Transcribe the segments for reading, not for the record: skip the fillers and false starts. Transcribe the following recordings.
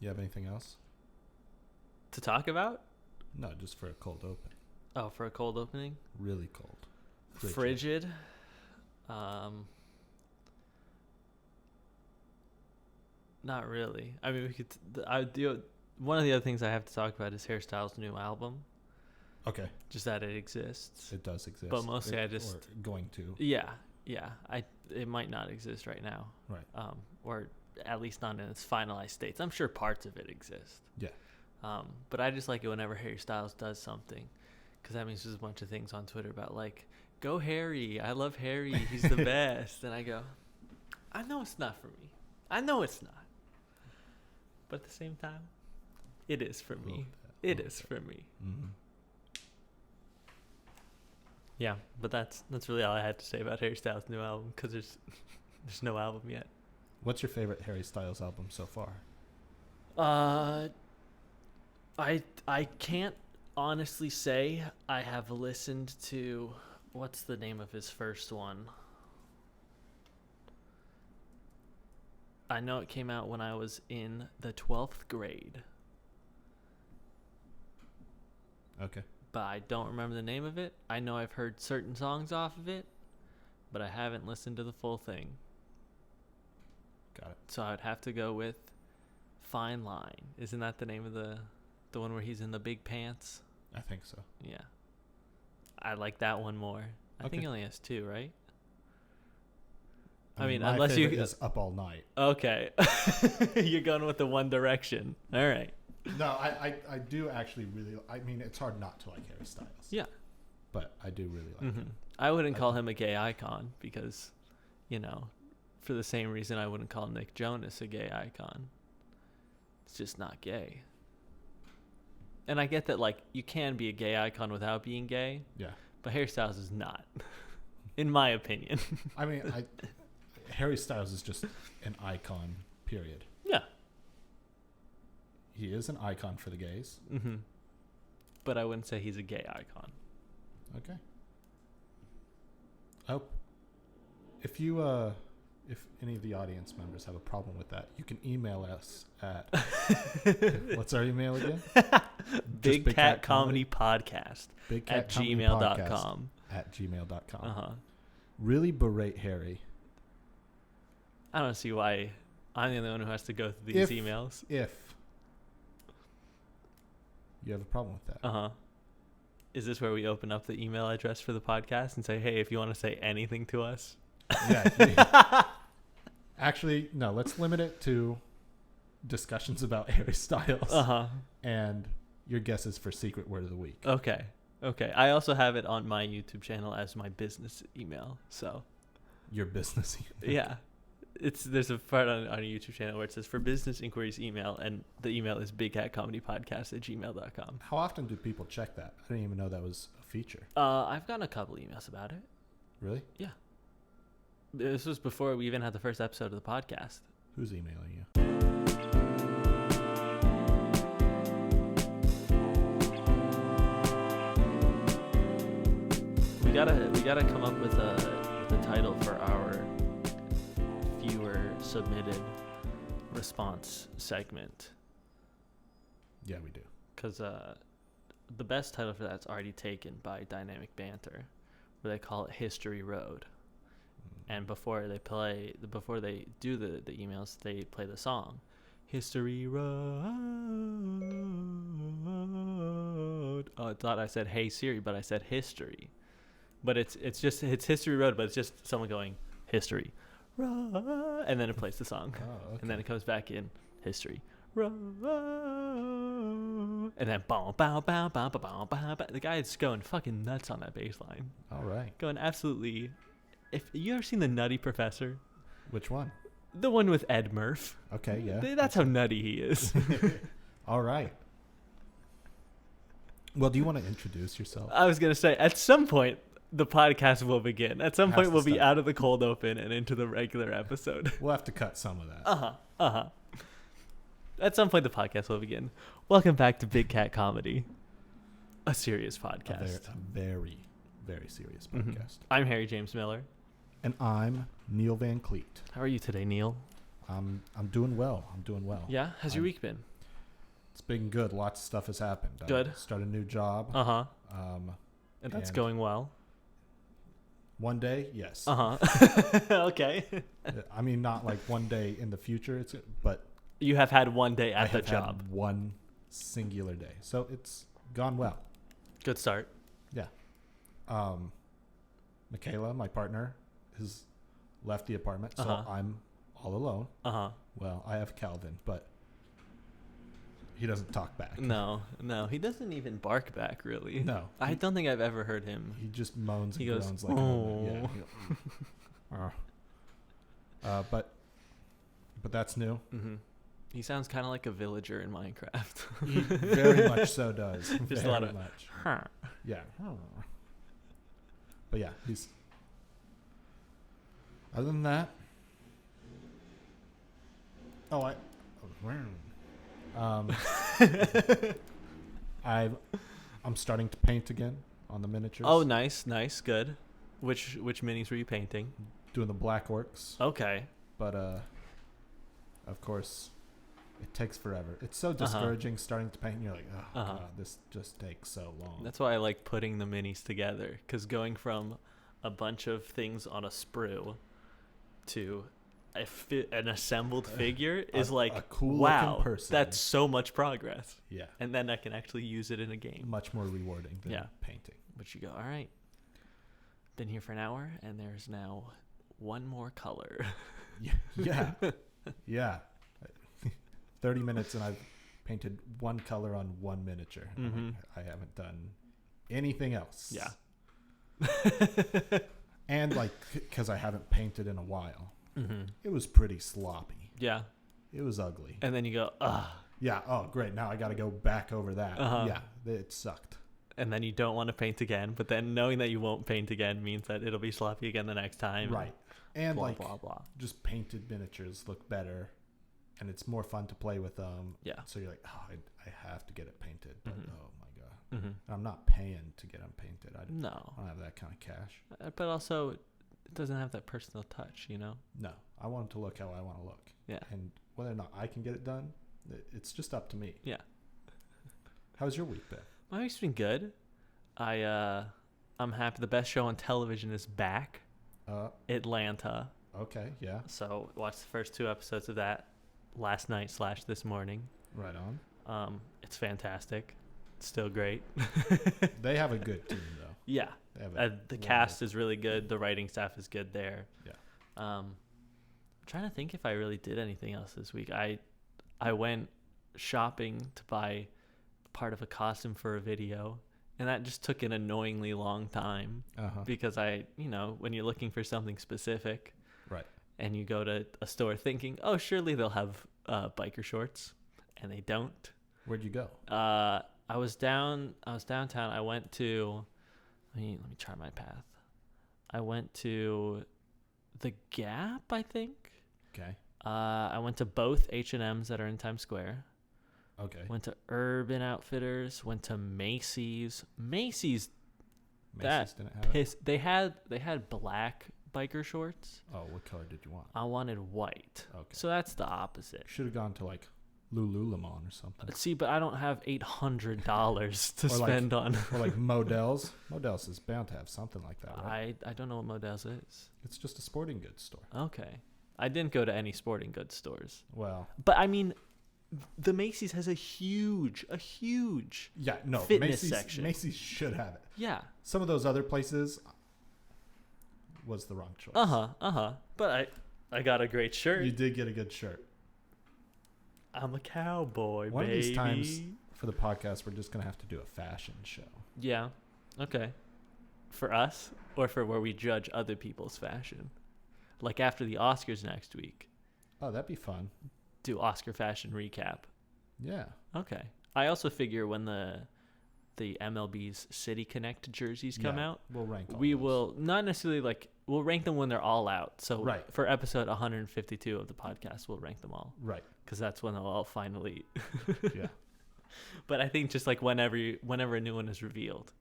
You have anything else? To talk about? No, just for a cold open. Oh, for a cold opening? Really cold. Frigid. Not really. I mean, we could. I do. One of the other things I have to talk about is Hairstyle's new album. Okay. Just that it exists. It does exist. But mostly or going to. Yeah. It might not exist right now. Right. Or at least not in its finalized states. I'm sure parts of it exist. Yeah. But I just like it whenever Harry Styles does something, because that means there's a bunch of things on Twitter about like, go Harry, I love Harry, he's the best. And I go, I know it's not for me. I know it's not. But at the same time, it is for me. It is for me. Mm-hmm. Yeah, but that's really all I had to say about Harry Styles' new album, because there's no album yet. What's your favorite Harry Styles album so far? I can't honestly say I have listened to, what's the name of his first one? I know it came out when I was in the 12th grade. Okay. But I don't remember the name of it. I know I've heard certain songs off of it, but I haven't listened to the full thing. Got it. So I'd have to go with Fine Line. Isn't that the name of the one where he's in the big pants? I think so. Yeah. I like that one more. I think he only has two, right? I mean, my unless you is Up All Night. Okay. You're going with the One Direction. All right. No, I do actually really. I mean, it's hard not to like Harry Styles. Yeah. But I do really like him. I wouldn't call him a gay icon because, for the same reason I wouldn't call Nick Jonas a gay icon. It's just not gay. And I get that, like, you can be a gay icon without being gay. Yeah. But Harry Styles is not, in my opinion. I mean, Harry Styles is just an icon, period. Yeah. He is an icon for the gays. Mm-hmm. But I wouldn't say he's a gay icon. Okay. I hope if any of the audience members have a problem with that, you can email us at what's our email again? Big Cat Comedy Podcast at gmail.com. At gmail.com. Uh-huh. Really berate Harry. I don't see why I'm the only one who has to go through these emails. If you have a problem with that. Uh-huh. Is this where we open up the email address for the podcast and say, hey, if you want to say anything to us? Yeah. Actually, no, let's limit it to discussions about Harry Styles. Uh-huh. And your guesses for Secret Word of the Week. Okay. I also have it on my YouTube channel as my business email. So your business email. Yeah. There's a part on our YouTube channel where it says for business inquiries email, and the email is bigcatcomedypodcast@gmail.com. How often do people check that? I didn't even know that was a feature. I've gotten a couple emails about it. Really? Yeah. This was before we even had the first episode of the podcast. Who's emailing you? We gotta come up with a title for our viewer submitted response segment. Yeah, we do. Because the best title for that's already taken by Dynamic Banter, where they call it History Road. And before they do the emails, they play the song, History Road. Oh, I thought I said Hey Siri, but I said history. But it's History Road, but it's just someone going History Road, and then it plays the song. Oh, okay. And then it comes back in History Road, and then bow bow bow bow bow bow bow. The guy is going fucking nuts on that bass line. All right. Going absolutely. If you ever seen The Nutty Professor? Which one? The one with Ed Murph. Okay, yeah. That's how nutty he is. All right. Well, do you want to introduce yourself? I was going to say, at some point, the podcast will begin. At some point, we'll be out of the cold open and into the regular episode. We'll have to cut some of that. Uh-huh. At some point, the podcast will begin. Welcome back to Big Cat Comedy, a serious podcast. A very, very serious podcast. I'm Harry James Miller. And I'm Neil Van Cleet. How are you today, Neil? I'm doing well. Yeah? How's your week been? It's been good. Lots of stuff has happened. Good. I started a new job. Uh-huh. And that's going well. One day, yes. Uh-huh. Okay. I mean, not like one day in the future, but you have had one day I at the have job. had one singular day. So it's gone well. Good start. Yeah. Michaela, my partner, has left the apartment, so I'm all alone. Uh-huh. Well, I have Calvin, but he doesn't talk back. No, he doesn't even bark back, really. No. I don't think I've ever heard him. He just moans and goes, groans like oh. But that's new. Mm-hmm. He sounds kind of like a villager in Minecraft. He very much so does. Just very a lot of much. Huh. Yeah. But yeah, he's. Other than that, I'm starting to paint again on the miniatures. Oh, nice, good. Which minis were you painting? Doing the black orcs. Okay. But of course, it takes forever. It's so discouraging starting to paint. And you're like, oh god, this just takes so long. That's why I like putting the minis together, because going from a bunch of things on a sprue to an assembled figure is like a cool wow, person. That's so much progress. Yeah. And then I can actually use it in a game. Much more rewarding than painting. But you go, all right, been here for an hour, and there's now one more color. Yeah. 30 minutes and I've painted one color on one miniature. Mm-hmm. I haven't done anything else. Yeah. And like, because I haven't painted in a while, it was pretty sloppy. Yeah. It was ugly. And then you go, ugh. Yeah. Oh, great. Now I got to go back over that. Yeah. It sucked. And then you don't want to paint again. But then knowing that you won't paint again means that it'll be sloppy again the next time. Right. And blah, like, blah, blah. Just painted miniatures look better. And it's more fun to play with them. Yeah. So you're like, oh, I have to get it painted. But oh my god. Mm-hmm. I'm not paying to get them painted. I don't have that kind of cash. But also, it doesn't have that personal touch, you know? No. I want them to look how I want to look. Yeah. And whether or not I can get it done, it's just up to me. Yeah. How's your week been? My week's been good. I'm happy. The best show on television is back. Atlanta. Okay, yeah. So watched the first 2 episodes of that last night / this morning. Right on. It's fantastic. It's still great. They have a good team though. Yeah. The cast is really good. The writing staff is good there. Yeah. I'm trying to think if I really did anything else this week. I went shopping to buy part of a costume for a video, and that just took an annoyingly long time because when you're looking for something specific, right, and you go to a store thinking, oh, surely they'll have biker shorts, and they don't. Where'd you go? I was downtown. I went to, let me try my path. I went to the Gap, I think. Okay. I went to both H&Ms that are in Times Square. Okay. Went to Urban Outfitters. Went to Macy's. Macy's didn't have it? They had black biker shorts. Oh, what color did you want? I wanted white. Okay. So that's the opposite. Should have gone to like Lululemon or something. See, but I don't have $800 to spend on. Or like Modell's. Modell's is bound to have something like that, right? I don't know what Modell's is. It's just a sporting goods store. Okay. I didn't go to any sporting goods stores. Well. But I mean, the Macy's has a huge fitness section. Macy's should have it. Yeah. Some of those other places was the wrong choice. But I got a great shirt. You did get a good shirt. I'm a cowboy, One baby. of these times for the podcast, we're just going to have to do a fashion show. Yeah. Okay. For us or for where we judge other people's fashion? Like after the Oscars next week. Oh, that'd be fun. Do Oscar fashion recap. Yeah. Okay. I also figure when the MLB's City Connect jerseys come out, we'll rank all we those. will not necessarily we'll rank them when they're all out. So right. For episode 152 of the podcast, we'll rank them all. Right. Because that's when they'll all finally. Yeah. But I think just like whenever a new one is revealed,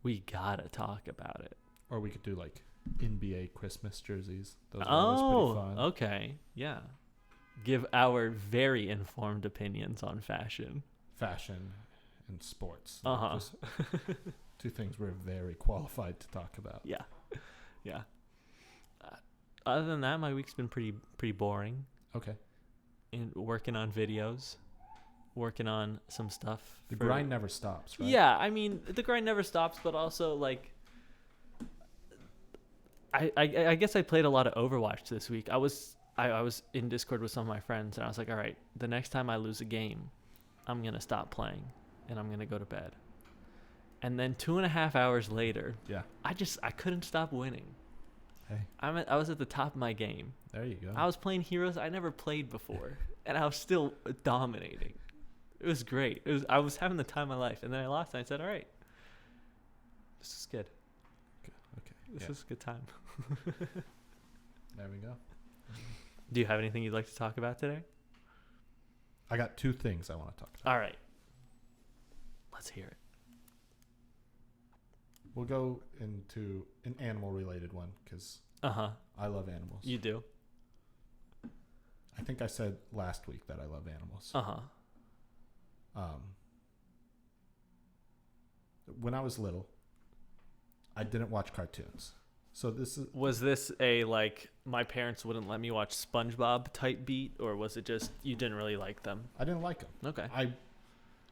we gotta talk about it. Or we could do like NBA Christmas jerseys. Those are always pretty fun. Okay. Yeah. give our very informed opinions on fashion. Fashion and sports. Just two things we're very qualified to talk about. Yeah. Other than that, my week's been pretty boring. Okay. In working on videos, working on some stuff. The grind never stops, right? Yeah, I mean, the grind never stops, but also, like, I guess I played a lot of Overwatch this week. I was in Discord with some of my friends, and I was like, all right, the next time I lose a game, I'm going to stop playing, and I'm going to go to bed. And then 2.5 hours later, I couldn't stop winning. Hey. I was at the top of my game. There you go. I was playing heroes I never played before, and I was still dominating. It was great. I was having the time of my life, and then I lost, and I said, all right, this is good. Okay. This is a good time. There we go. Do you have anything you'd like to talk about today? I got two things I want to talk about. All right. Let's hear it. We'll go into an animal-related one because I love animals. You do? I think I said last week that I love animals. When I was little, I didn't watch cartoons. So Was this a, like, my parents wouldn't let me watch SpongeBob type beat, or was it just you didn't really like them? I didn't like them. Okay.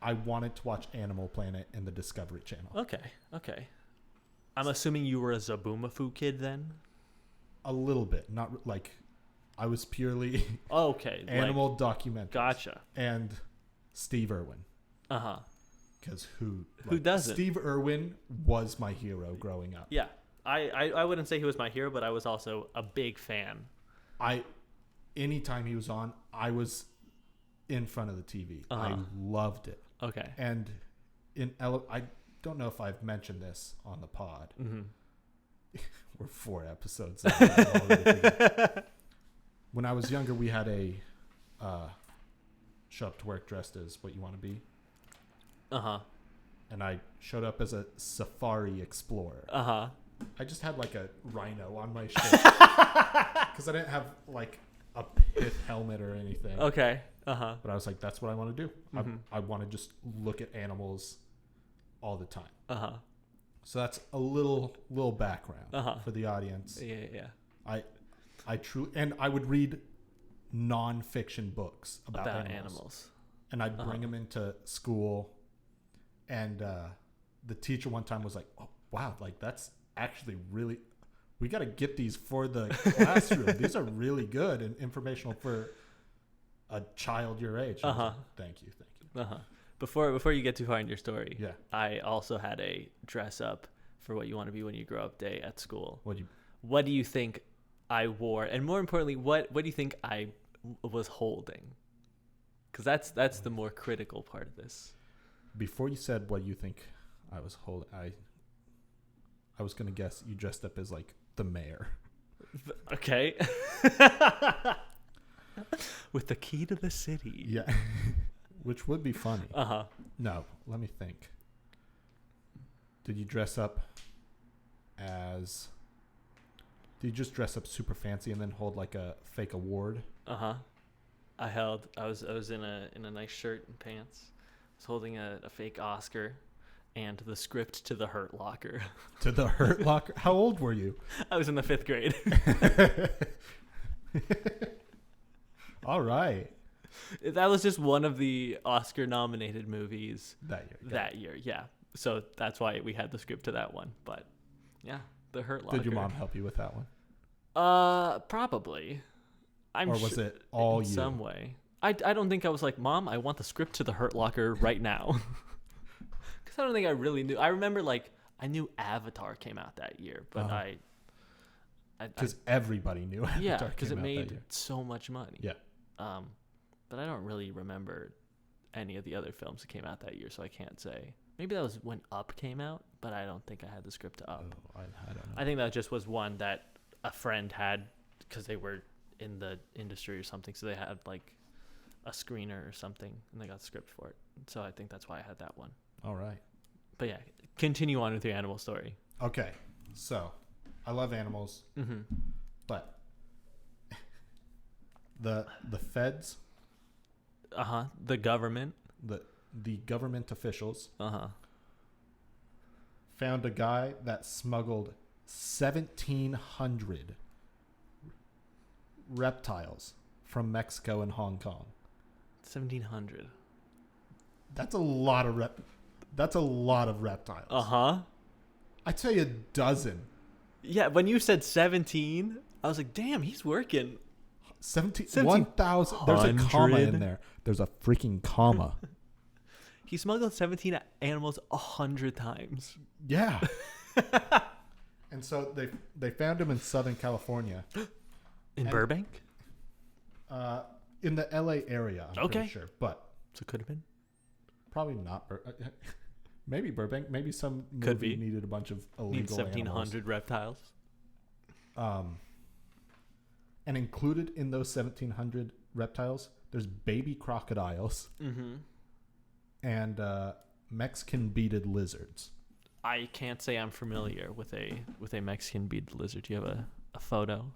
I wanted to watch Animal Planet and the Discovery Channel. Okay. I'm assuming you were a Zaboomafoo kid then? A little bit. Not like I was purely animal documentaries. Gotcha. And Steve Irwin. Because who doesn't? Steve Irwin was my hero growing up. Yeah. I wouldn't say he was my hero, but I was also a big fan. Anytime he was on, I was in front of the TV. I loved it. Okay. And I don't know if I've mentioned this on the pod. Mm-hmm. We're 4 episodes in. When I was younger, we had a show up to work dressed as what you want to be. And I showed up as a safari explorer. I just had like a rhino on my shirt because I didn't have like a pith helmet or anything. Okay. But I was like, that's what I want to do. Mm-hmm. I want to just look at animals all the time. So that's a little background for the audience. Yeah. I truly, and I would read nonfiction books about animals. And I'd bring them into school. And the teacher one time was like, oh, wow, like that's actually really, we got to get these for the classroom. These are really good and informational for a child your age. Like, thank you. Before you get too far in your story, I also had a dress up for what you want to be when you grow up day at school. What do you think I wore? And more importantly, what do you think I was holding? Because that's the more critical part of this. Before you said what you think I was holding, I was going to guess you dressed up as like the mayor. Okay. With the key to the city. Yeah. Which would be funny. No, let me think. Did you dress up as... Did you just dress up super fancy and then hold like a fake award? I was in a nice shirt and pants. I was holding a fake Oscar and the script to The Hurt Locker. To The Hurt Locker? How old were you? I was in the 5th grade. All right. That was just one of the Oscar-nominated movies that year. Yeah. So that's why we had the script to that one. But yeah, The Hurt Locker. Did your mom help you with that one? Probably. Or was it all you? In some way. I don't think I was like, Mom, I want the script to The Hurt Locker right now. Because I don't think I really knew. I remember I knew Avatar came out that year, but because everybody knew Avatar. Yeah, because it made so much money. Yeah. But I don't really remember any of the other films that came out that year, so I can't say. Maybe that was when Up came out, but I don't think I had the script to Up. Oh, I don't know. I think that just was one that a friend had because they were in the industry or something, so they had like a screener or something, and they got the script for it. So I think that's why I had that one. All right. But yeah, continue on with your animal story. Okay. So, I love animals, but the feds, the government, the government officials, found a guy that smuggled 1,700 reptiles from Mexico and Hong Kong. 1,700. That's a lot of reptiles. I'd say a dozen. Yeah, when you said 17, I was like, damn, he's working. 1,000. There's a comma in there. There's a freaking comma. He smuggled 17 animals 100 times. Yeah. And so they found him in Southern California. In Burbank? In the LA area, I'm pretty sure. But so it could have been? Probably not. Maybe Burbank. Maybe some could movie be. needed a bunch of illegal 1,700 reptiles. And included in those 1,700 reptiles, there's baby crocodiles and Mexican beaded lizards. I can't say I'm familiar with a Mexican beaded lizard. Do you have a photo?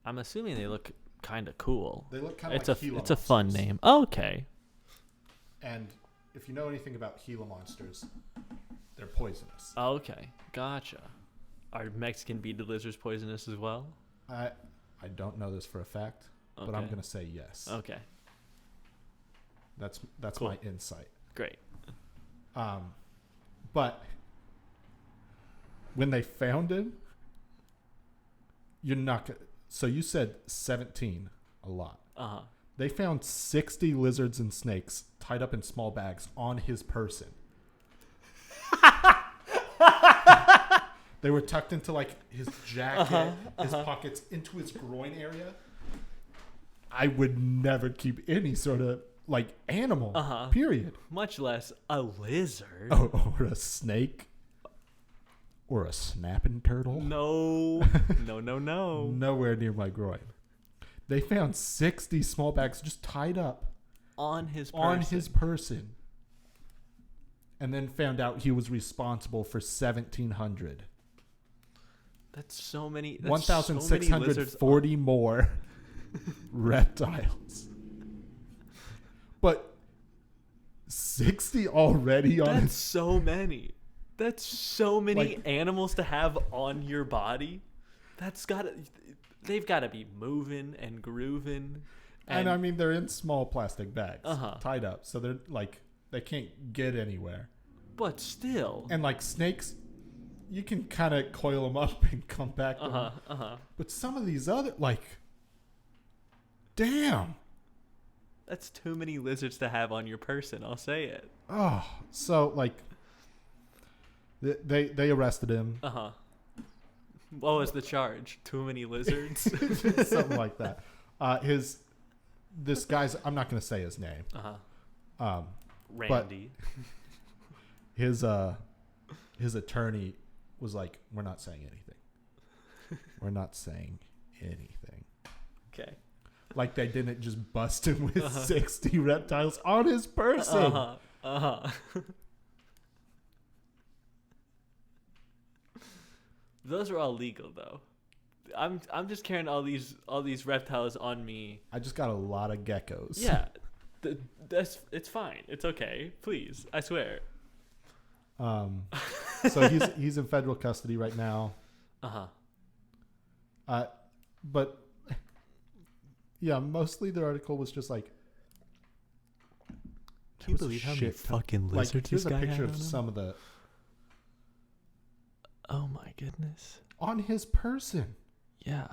I'm assuming they look kind of cool. They look kind of like Gila monsters. It's a fun name. Oh, okay. And if you know anything about Gila monsters, they're poisonous. Oh, okay. Gotcha. Are Mexican beaded lizards poisonous as well? I don't know this for a fact, but I'm going to say yes. Okay. That's cool. my insight. Great. But when they found him, you're not going to... So you said 17 a lot. They found 60 lizards and snakes tied up in small bags on his person. They were tucked into like his jacket, his pockets, into his groin area. I would never keep any sort of like animal, period. Much less a lizard. Oh, or a snake. Or a snapping turtle. No. No. Nowhere near my groin. They found 60 small bags just tied up. On his person. And then found out he was responsible for 1,700. That's so many. 1,640 more reptiles. But 60 already on That's so many. That's so many animals to have on your body. They've got to be moving and grooving. And I mean, they're in small plastic bags, tied up, so they're like they can't get anywhere. But still, and like snakes, you can kind of coil them up and come back. But some of these other, damn, that's too many lizards to have on your person. I'll say it. Oh, so they arrested him. What was the charge? Too many lizards? Something like that. This guy's, I'm not going to say his name. Randy. But his attorney was like, we're not saying anything. We're not saying anything. Okay. Like they didn't just bust him with 60 reptiles on his person. Those are all legal though. I'm just carrying all these reptiles on me. I just got a lot of geckos. Yeah, it's fine. It's okay. Please, I swear. So he's in federal custody right now. But yeah, mostly the article was just like. Can you believe how many fucking lizards here's this guy a picture had of on some of the. Oh my goodness. On his person. Yeah.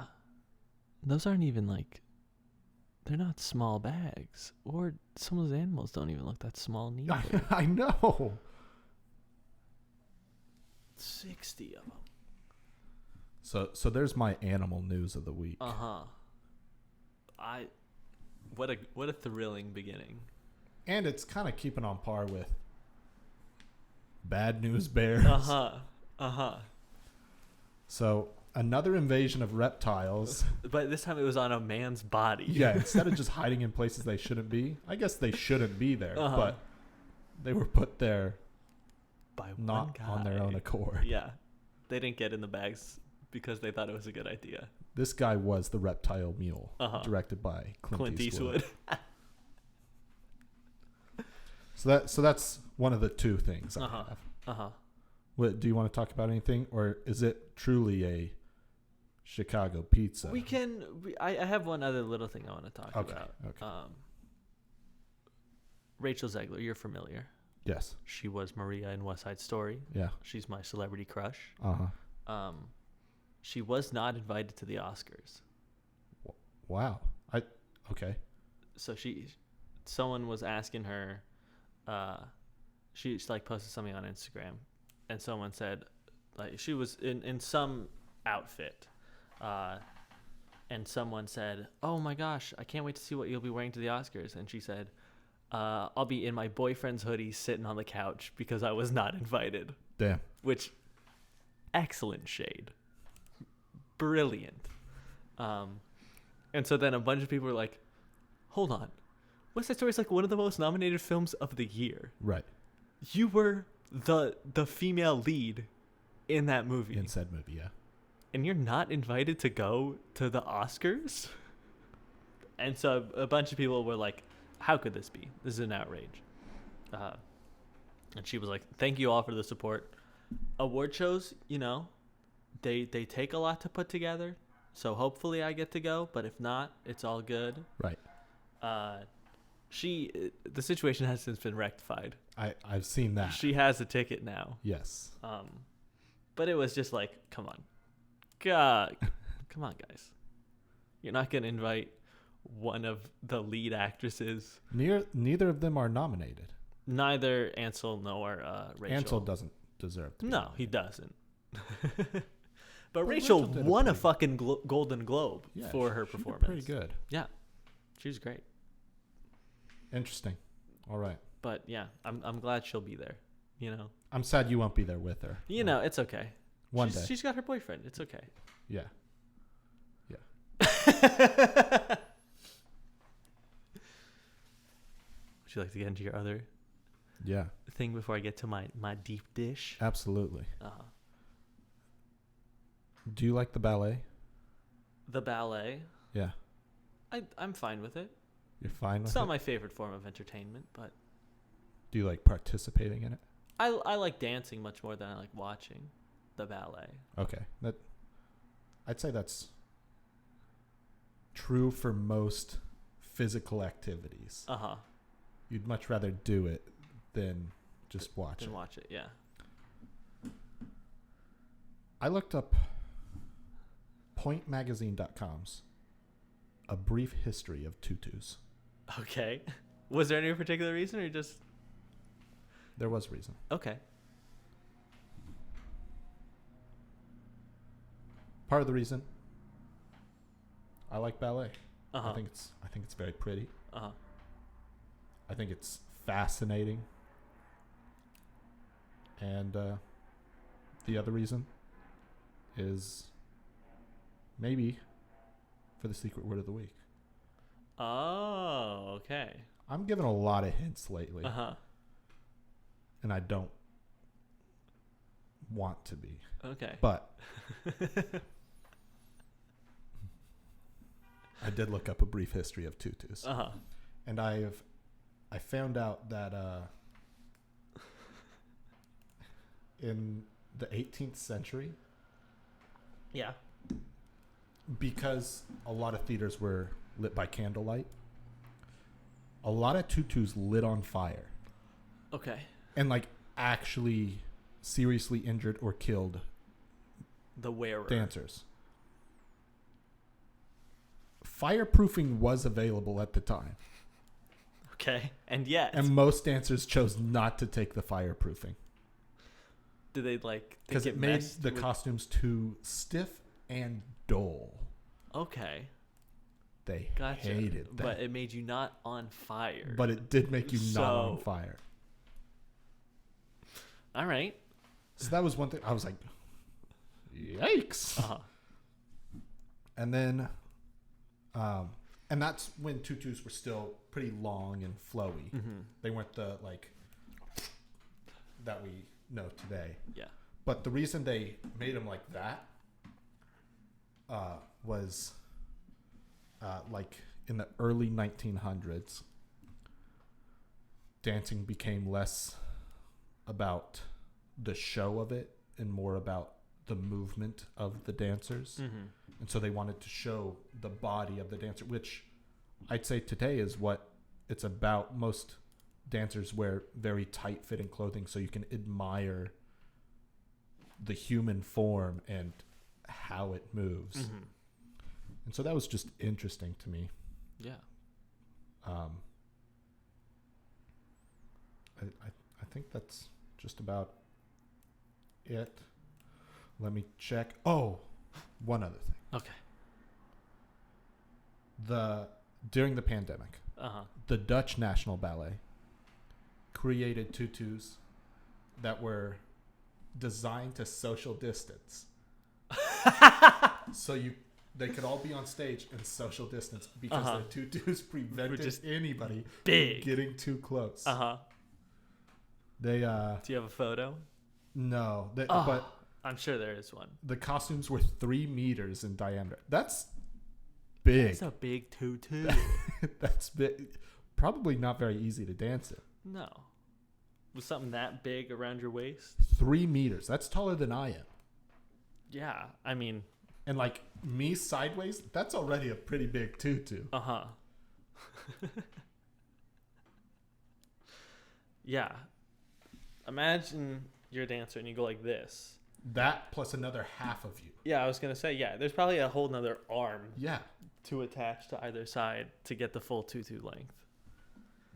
Those aren't even they're not small bags. Or some of those animals don't even look that small neither. I know. 60 of them. So there's my animal news of the week. What a thrilling beginning. And it's kind of keeping on par with Bad News Bears. So another invasion of reptiles. But this time it was on a man's body. Yeah, instead of just hiding in places they shouldn't be. I guess they shouldn't be there, but they were put there by not one guy. on their own accord. Yeah. They didn't get in the bags because they thought it was a good idea. This guy was the Reptile Mule, directed by Clint Eastwood. So that's one of the two things I have. What, do you want to talk about anything, or is it truly a Chicago pizza? I have one other little thing I want to talk about. Okay. Rachel Zegler, you're familiar. Yes. She was Maria in West Side Story. Yeah. She's my celebrity crush. She was not invited to the Oscars. Wow. Okay. So someone was asking her, she like posted something on Instagram, and someone said, like, she was in some outfit, and someone said, "Oh my gosh, I can't wait to see what you'll be wearing to the Oscars." And she said, "I'll be in my boyfriend's hoodie sitting on the couch because I was not invited." Damn. Which, excellent shade. Brilliant. And so then a bunch of people were like, hold on. West Side Story is like one of the most nominated films of the year. Right. You were the female lead in that movie. In said movie, yeah. And you're not invited to go to the Oscars? And so a bunch of people were like, how could this be? This is an outrage. And she was like, thank you all for the support. Award shows, they take a lot to put together. So hopefully I get to go, but if not, it's all good. Right. The situation has since been rectified. I've seen that. She has a ticket now. Yes. But it was just like, come on. God, come on, guys. You're not going to invite one of the lead actresses. Neither of them are nominated. Neither Ansel nor Rachel. Ansel doesn't deserve to be nominated. He doesn't. But Rachel won a fucking Golden Globe for her performance. Pretty good. Yeah. She was great. Interesting. All right. But yeah, I'm glad she'll be there. I'm sad you won't be there with her. It's okay. One day. She's got her boyfriend. It's okay. Yeah. Would you like to get into your other thing before I get to my deep dish? Absolutely. Do you like the ballet? The ballet? Yeah. I'm fine with it. You're fine with it? It's not my favorite form of entertainment, but... Do you like participating in it? I like dancing much more than I like watching the ballet. Okay. I'd say that's true for most physical activities. You'd much rather do it than just watch it. Yeah. I looked up pointmagazine.com's A Brief History of Tutus. Okay. Was there any particular reason or just... There was reason. Okay. Part of the reason, I like ballet. I think it's very pretty. I think it's fascinating. And the other reason is maybe for the secret word of the week. Oh, okay. I'm giving a lot of hints lately. And I don't want to be. Okay. But I did look up A Brief History of Tutus. And I found out that in the 18th century, because a lot of theaters were lit by candlelight, a lot of tutus lit on fire. Okay. And actually seriously injured or killed the wearer dancers. Fireproofing was available at the time. Okay. And yet. And most dancers chose not to take the fireproofing. Did they because it made the costumes too stiff and dull. Okay. They hated that. But it made you not on fire. But it did make you not on fire. All right. So that was one thing. I was like, yikes. And then, and that's when tutus were still pretty long and flowy. They weren't the that we know today. Yeah. But the reason they made them like that was like in the early 1900s, dancing became less about the show of it and more about the movement of the dancers. Mm-hmm. And so they wanted to show the body of the dancer, which I'd say today is what it's about. Most dancers wear very tight fitting clothing so you can admire the human form and how it moves. Mm-hmm. And so that was just interesting to me. Yeah. I think that's just about it. Let me check. Oh, one other thing. Okay. During the pandemic, the Dutch National Ballet created tutus that were designed to social distance. So they could all be on stage and social distance because the tutus prevented anybody from getting too close. They Do you have a photo? No, but I'm sure there is one. The costumes were 3 meters in diameter. That's big. That's a big tutu. That's big. Probably not very easy to dance in. No. Was something that big around your waist? 3 meters. That's taller than I am. Yeah, I mean. And like me sideways, that's already a pretty big tutu. Yeah. Imagine you're a dancer and you go like this. That plus another half of you. Yeah, I was going to say, yeah, there's probably a whole nother arm. Yeah. To attach to either side to get the full tutu length.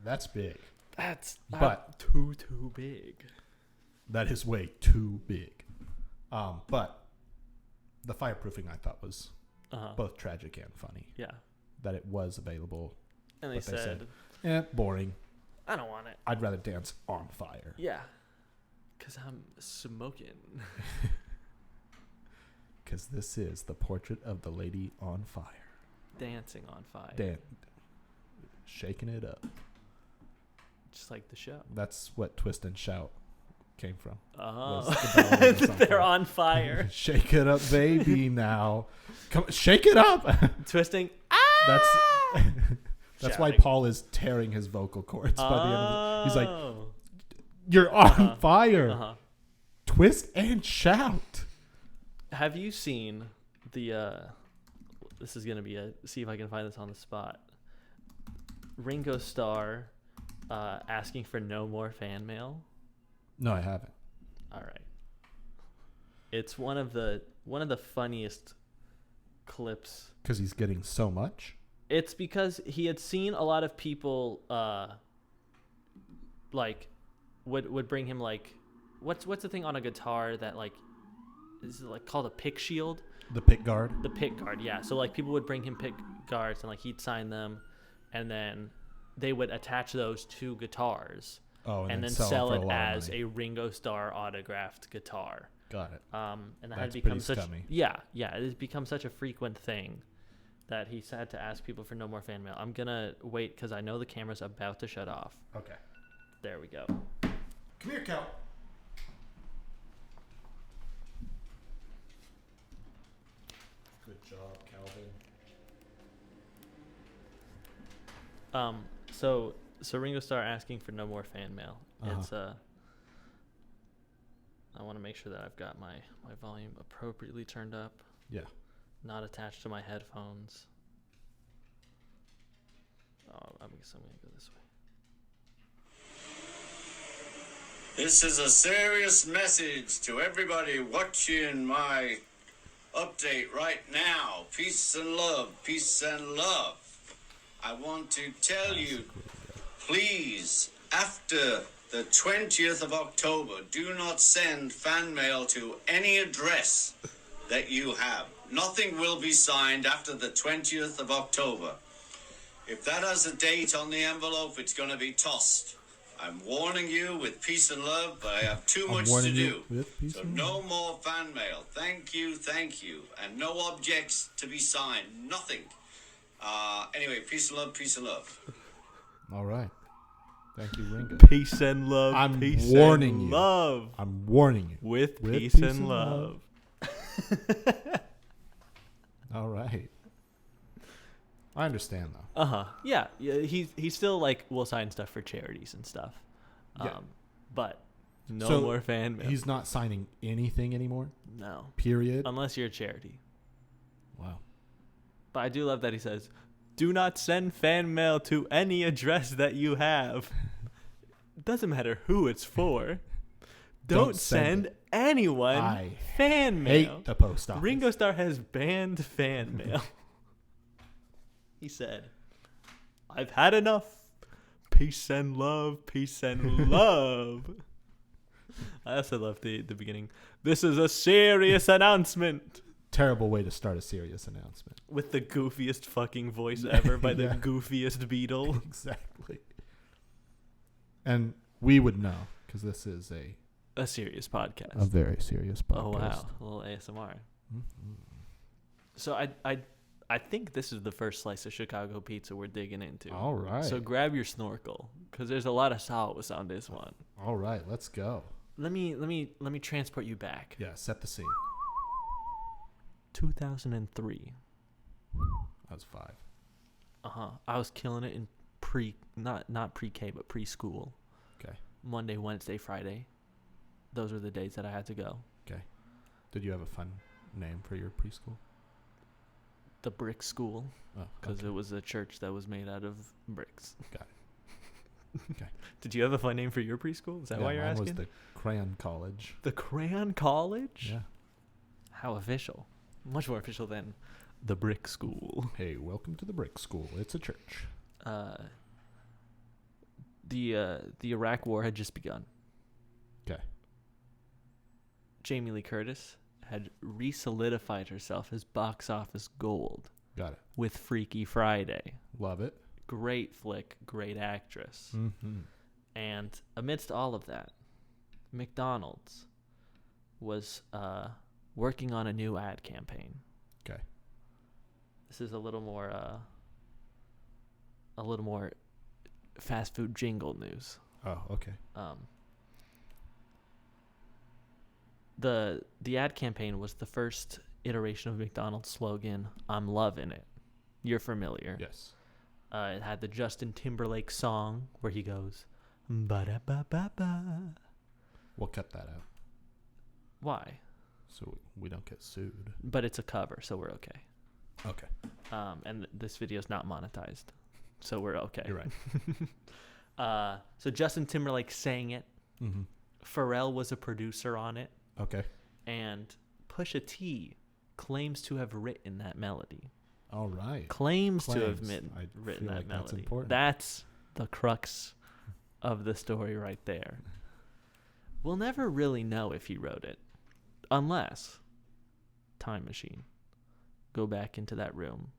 That's big. That's too big. That is way too big. But the fireproofing I thought was both tragic and funny. Yeah. That it was available. And they said, boring. I don't want it. I'd rather dance on fire. Yeah. Because I'm smoking. Because this is the portrait of the lady on fire. Dancing on fire. Shaking it up. Just like the show. That's what Twist and Shout came from. They're on fire. Shake it up, baby, now. Come, shake it up. Twisting. That's why Paul is tearing his vocal cords by the end of it. He's like, you're on fire. Twist and shout. Have you seen the this is going to be see if I can find this on the spot. Ringo Starr asking for no more fan mail? No, I haven't. All right. It's one of the funniest clips. Because he's getting so much? It's because he had seen a lot of people like would bring him like what's the thing on a guitar that like is it like called a pick shield? The pick guard? The pick guard, yeah. So like people would bring him pick guards and like he'd sign them and then they would attach those to guitars. Oh, and then sell it as a Ringo Starr autographed guitar. Got it. And that had become such it has become such a frequent thing that he's had to ask people for no more fan mail. I'm gonna wait because I know the camera's about to shut off. Okay. There we go. Come here, Cal. Good job, Calvin. So Ringo Starr asking for no more fan mail. It's I want to make sure that I've got my volume appropriately turned up. Yeah. Not attached to my headphones. I guess I'm going to go this way. This is a serious message to everybody watching my update right now. Peace and love, peace and love. I want to tell you, please, after the 20th of October, do not send fan mail to any address that you have. Nothing will be signed after the 20th of October. If that has a date on the envelope, it's going to be tossed. I'm warning you with peace and love, but I have too much to do. So no more fan mail. Thank you. And no objects to be signed. Nothing. Anyway, peace and love, peace and love. All right. Thank you, Ringo. Peace and love. I'm peace warning and you. Love. I'm warning you. With peace and love. All right. I understand though. Yeah. He's still like will sign stuff for charities and stuff. Yeah. But no more fan mail. He's not signing anything anymore? No. Period? Unless you're a charity. Wow. But I do love that he says, "Do not send fan mail to any address that you have." Doesn't matter who it's for. Don't send anyone fan mail. Hate the post office. Ringo Starr has banned fan mail. He said, "I've had enough. Peace and love. Peace and love." I also love the beginning. "This is a serious announcement." Terrible way to start a serious announcement. With the goofiest fucking voice ever by the goofiest Beatle. Exactly. And we would know because this is a serious podcast. A very serious podcast. Oh, wow. A little ASMR. Mm-hmm. So I think this is the first slice of Chicago pizza we're digging into. All right. So grab your snorkel because there's a lot of sauce on this one. All right, let's go. Let me transport you back. Yeah, set the scene. 2003. I was 5. I was killing it in not pre-K but preschool. Okay. Monday, Wednesday, Friday. Those were the days that I had to go. Okay. Did you have a fun name for your preschool? The Brick School. Oh, because it was a church that was made out of bricks. Got it. Okay. Did you have a fun name for your preschool? Is that why you're asking? Mine was the Crayon College. The Crayon College? Yeah. How official. Much more official than the Brick School. Hey, welcome to the Brick School. It's a church. The Iraq War had just begun. Okay. Jamie Lee Curtis had re-solidified herself as box office gold. Got it. With Freaky Friday. Love it. Great flick, great actress. Mm-hmm. And amidst all of that, McDonald's was working on a new ad campaign. Okay. This is a little more fast food jingle news. Oh, okay. The ad campaign was the first iteration of McDonald's slogan, "I'm loving it." You're familiar. Yes. It had the Justin Timberlake song where he goes, "Ba-da-ba-ba-ba." We'll cut that out. Why? So we don't get sued. But it's a cover, so we're okay. Okay. And this video is not monetized, so we're okay. You're right. So Justin Timberlake sang it. Mm-hmm. Pharrell was a producer on it. Okay. And Pusha T claims to have written that melody. All right. Claims to have written that like melody. That's important. That's the crux of the story right there. We'll never really know if he wrote it. Unless, time machine, go back into that room,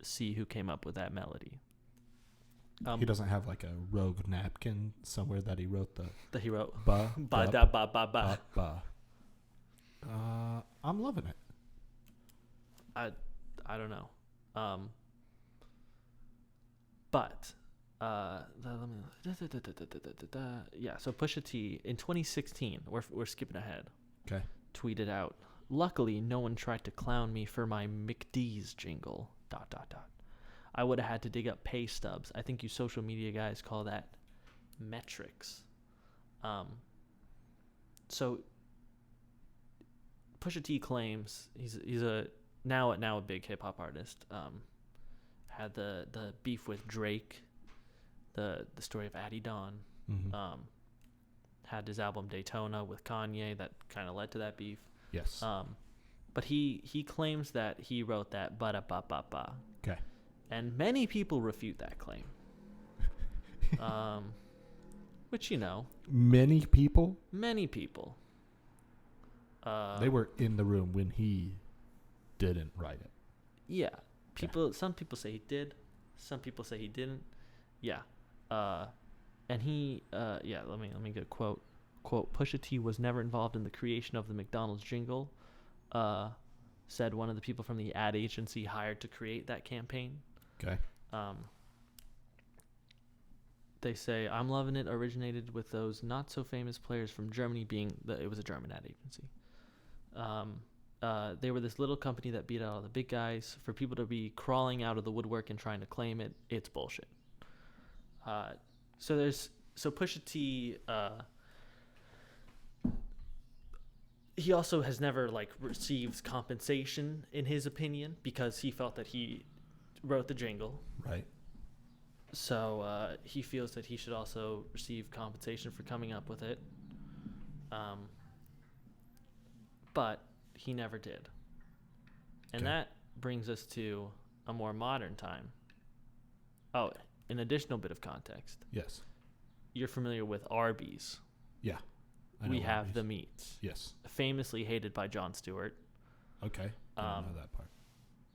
see who came up with that melody. He doesn't have like a rogue napkin somewhere that he wrote that he wrote ba ba da ba ba ba. Ba. I'm loving it. I don't know. But let me yeah, so Pusha T in 2016, we're skipping ahead. Okay. Tweeted out, "Luckily no one tried to clown me for my McD's jingle. ... I would have had to dig up pay stubs. I think you social media guys call that metrics." So Pusha T claims he's a now a big hip hop artist. Had the beef with Drake, the story of Addy Dawn. Mm-hmm. Had his album Daytona with Kanye that kind of led to that beef. Yes. But he claims that he wrote that ba da ba ba ba. Okay. And many people refute that claim. Which, you know. Many people? Many people. They were in the room when he didn't write it. Yeah. Some people say he did. Some people say he didn't. Yeah. And he, let me get a quote. Quote, "Pusha T was never involved in the creation of the McDonald's jingle," said one of the people from the ad agency hired to create that campaign. Okay. They say, "I'm loving it" originated with those not so famous players from Germany, it was a German ad agency. they were this little company that beat out all the big guys. For people to be crawling out of the woodwork and trying to claim it, it's bullshit. So Pusha T, he also has never like received compensation in his opinion because he felt that he wrote the jingle. Right. So he feels that he should also receive compensation for coming up with it. But he never did. And that brings us to a more modern time. Oh, an additional bit of context. Yes. You're familiar with Arby's. Yeah. We have the meats. Yes. Famously hated by Jon Stewart. Okay. I didn't know that part.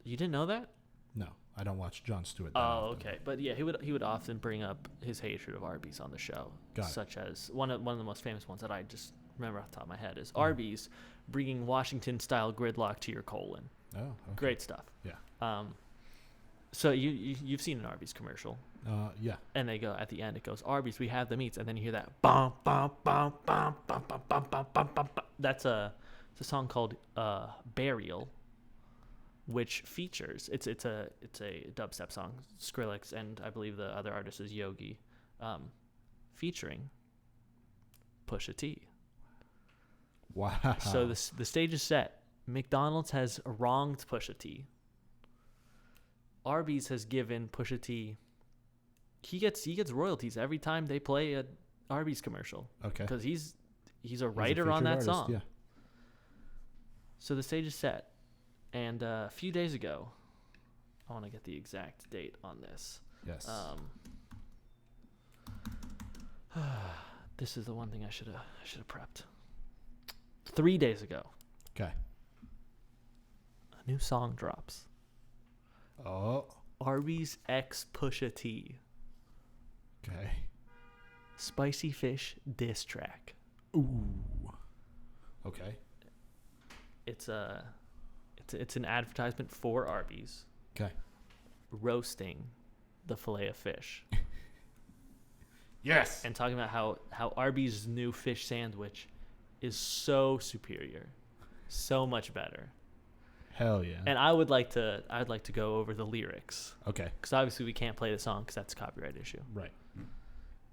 You didn't know that? No, I don't watch Jon Stewart that often. Okay. But yeah, he would often bring up his hatred of Arby's on the show. Such as one of the most famous ones that I just remember off the top of my head is Arby's bringing Washington-style gridlock to your colon. Oh, okay. Great stuff. Yeah. So you've seen an Arby's commercial. Yeah. And they go, at the end, it goes, Arby's, we have the meats. And then you hear that, bum, bum, bum, bum, bum, bum, bum, bum, bum, bum. That's a song called Burial, which features, it's a dubstep song, Skrillex, and I believe the other artist is Yogi, featuring Pusha T. Wow. So the stage is set. McDonald's has wronged Pusha T. Arby's has given Pusha T. He gets royalties every time they play a Arby's commercial. Okay. Because he's a writer on that artist, song. Yeah. So the stage is set, and a few days ago, I want to get the exact date on this. Yes. This is the one thing I should have prepped. 3 days ago. Okay. A new song drops. Oh. Arby's X Pusha T. Okay. Spicy Fish diss track. Ooh. Okay. It's an advertisement for Arby's. Okay. Roasting the fillet of fish. Yes. And talking about how Arby's new fish sandwich is so superior, so much better. Hell yeah. And I'd like to go over the lyrics. Okay. Because obviously we can't play the song because that's a copyright issue. Right.